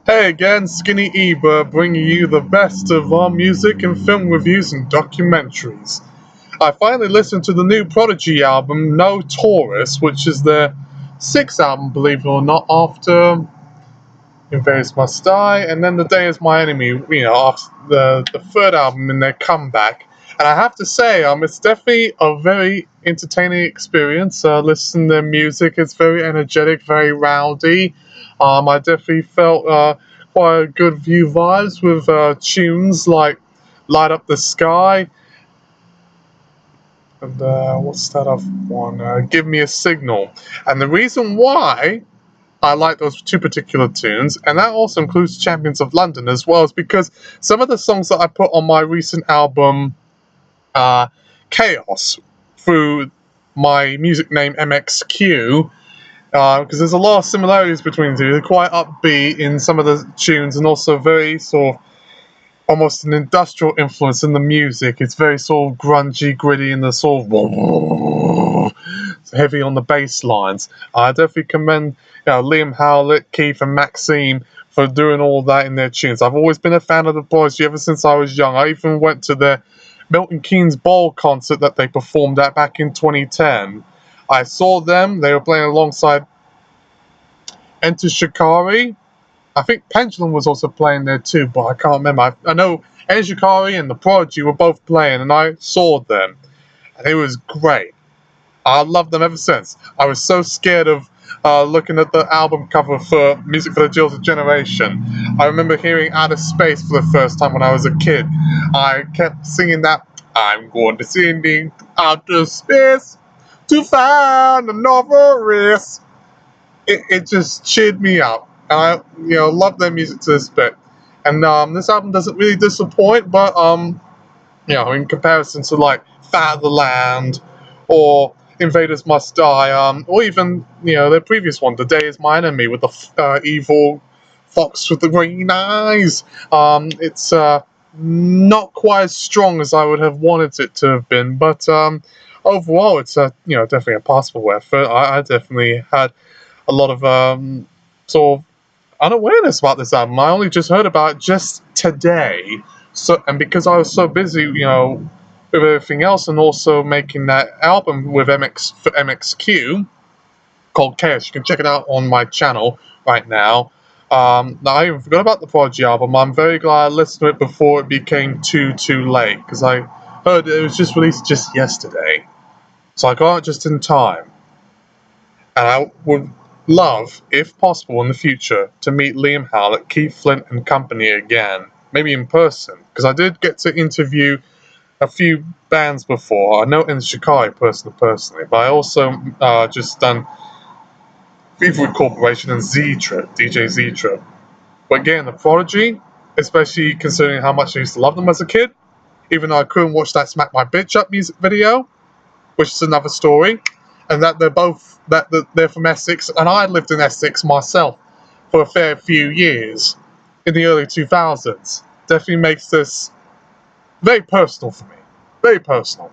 Hey again, Skinny Eber, bringing you the best of our music and film reviews and documentaries. I finally listened to the new Prodigy album, No Taurus, which is their sixth album, believe it or not, after Invaders Must Die, and then The Day Is My Enemy, after the third album in their comeback. And I have to say, it's definitely a very entertaining experience. Listening to their music, it's very energetic, very rowdy. I definitely felt quite a good view vibes with tunes like Light Up the Sky and what's that other one? Give Me a Signal. And the reason why I like those two particular tunes, and that also includes Champions of London as well, is because some of the songs that I put on my recent album, Chaos, through my music name MXQ, because there's a lot of similarities between the two. They're quite upbeat in some of the tunes, and also very sort of almost an industrial influence in the music. It's very sort of grungy, gritty, and the sort of heavy on the bass lines. I definitely commend Liam Howlett, Keith, and Maxim for doing all that in their tunes. I've always been a fan of the Prodigy ever since I was young. I even went to their Milton Keynes Bowl concert that they performed at back in 2010. I saw them. They were playing alongside Enter Shikari. I think Pendulum was also playing there too, but I can't remember. I know Enter Shikari and the Prodigy were both playing, and I saw them, and it was great. I loved them ever since. I was so scared of looking at the album cover for Music for the Jilted Generation. I remember hearing Outer Space for the first time when I was a kid. I kept singing that, I'm going to sending outer space to find another race. It just cheered me up. And I love their music to this bit. And this album doesn't really disappoint, but in comparison to like Fat of the Land or Invaders Must Die, or even their previous one, The Day Is My Enemy, with the evil fox with the green eyes. It's not quite as strong as I would have wanted it to have been, but overall, it's definitely a passable effort. I definitely had a lot of sort of unawareness about this album. I only just heard about it just today. So, and because I was so busy, with everything else, and also making that album with MXQ called Chaos. You can check it out on my channel right now. Now I even forgot about the Prodigy album. I'm very glad I listened to it before it became too late, because I heard it was just released just yesterday. So I got it just in time. And I would love, if possible in the future, to meet Liam Howlett, Keith Flint and company again. Maybe in person, because I did get to interview a few bands before. I know in Chicago personally, but I also just done Feverwood Corporation and Z-Trip, DJ Z-Trip. But again, the Prodigy, especially considering how much I used to love them as a kid, even though I couldn't watch that Smack My Bitch Up music video, which is another story, and that they're from Essex, and I lived in Essex myself for a fair few years in the early 2000s. Definitely makes this very personal for me. Very personal.